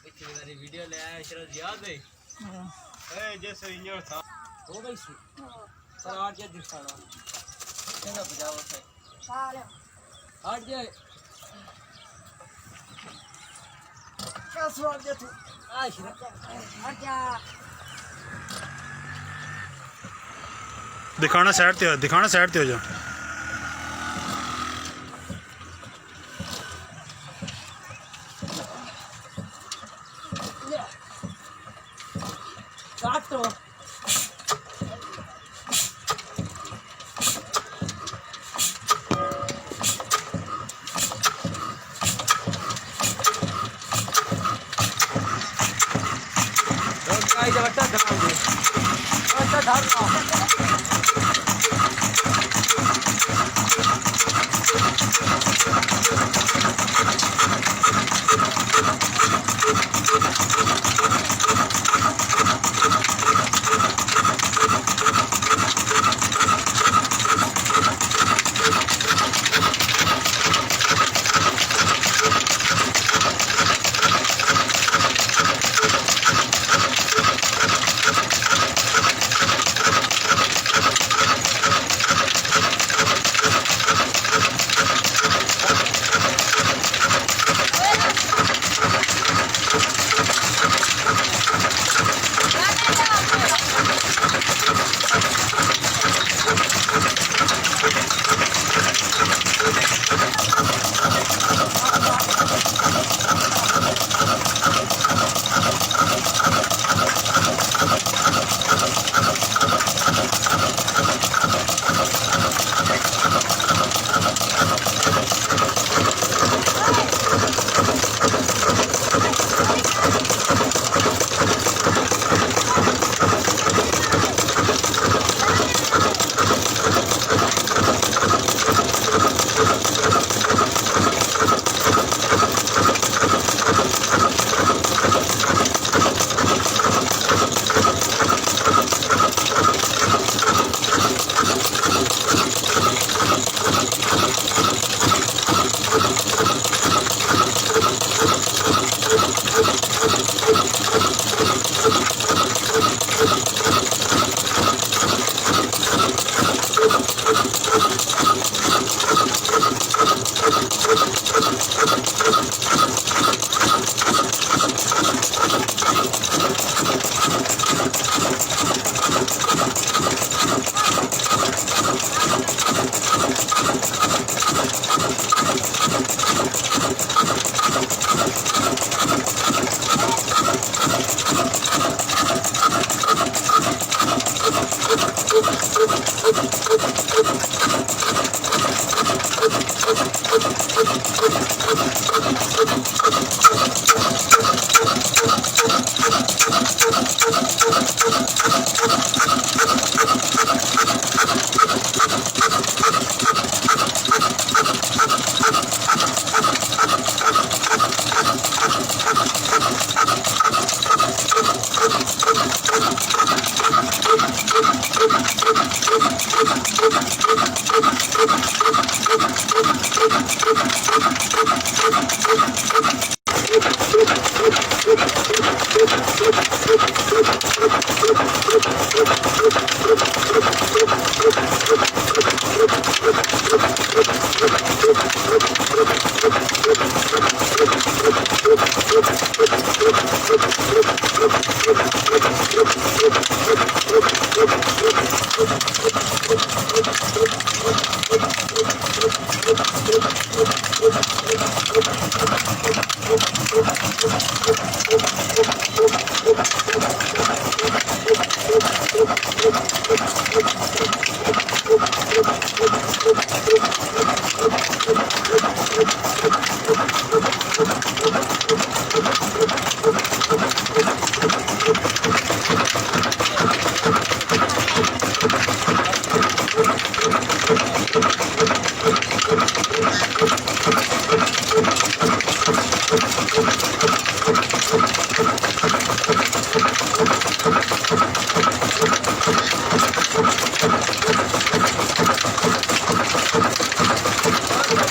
पिछली बारी वीडियो ले आया शरद याद है ए जैसे इंजन था हो गई सु सर आठ जे दिखाना केना बजाओ से सारे आठ जे क्या सुन जे तू आ शरद हट जा दिखाना साइड ते हो जा काटो गाइस बट्टा धराओगे बट्टा धरो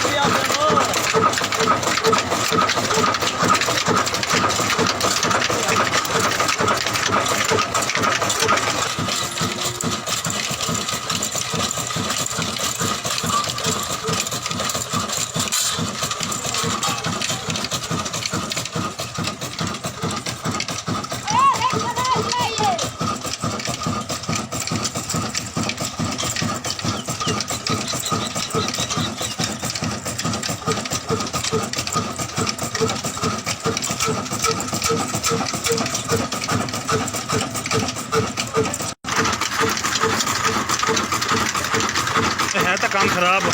Obrigado. खराब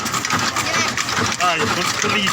आ खुली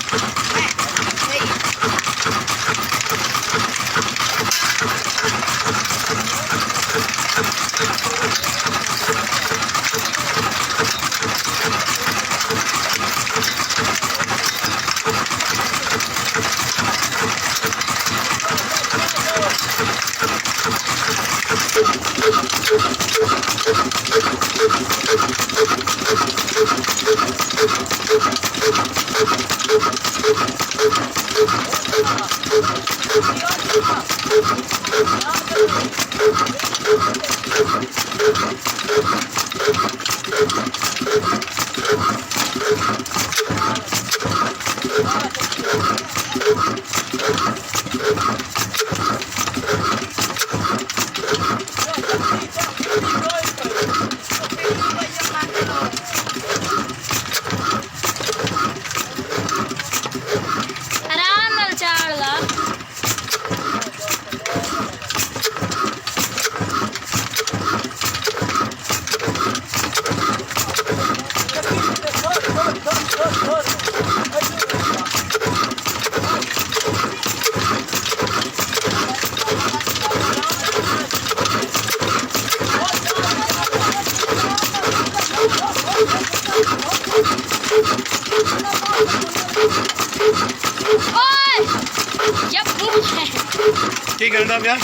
की करता प्यार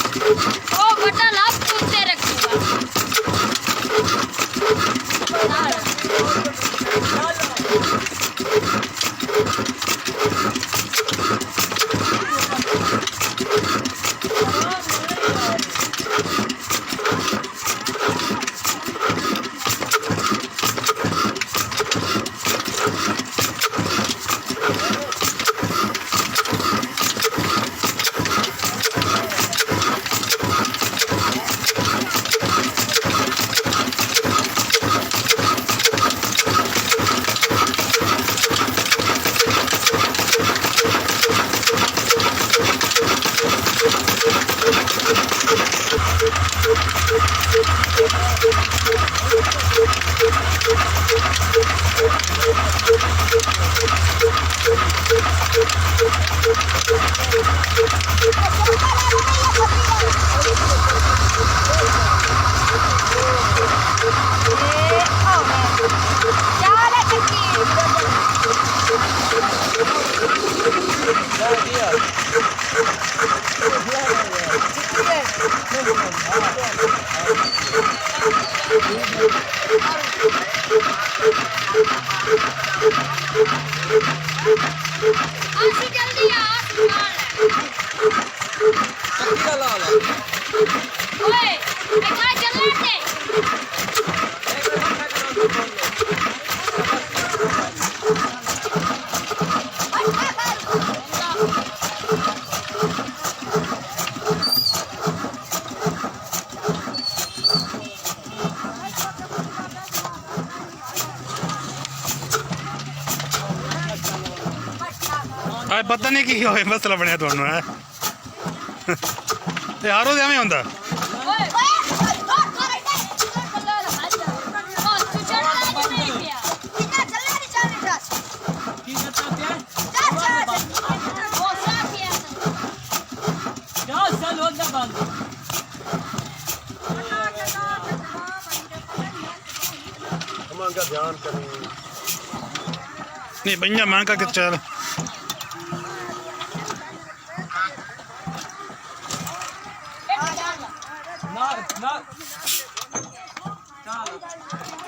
ओ बटा लाभ पूछते रखूंगा आशी जल्दी आ ओए ऐसा जलाते ਆ ਪਤਾ ਨਹੀਂ ਕੀ ਹੋਇਆ ਮਸਲਾ ਬਣਿਆ ਤੁਹਾਨੂੰ ਹੈ ਤੇ ਹਰ ਰੋਜ਼ ਐਵੇਂ ਹੁੰਦਾ ओए तू चढ़ा नहीं पिया कितना चलने नहीं चल रहा की करता प्यार वो साथ किया क्या साल हो गया बंद अमन का ध्यान करें नहीं भैया मान का कि चल ना ना चल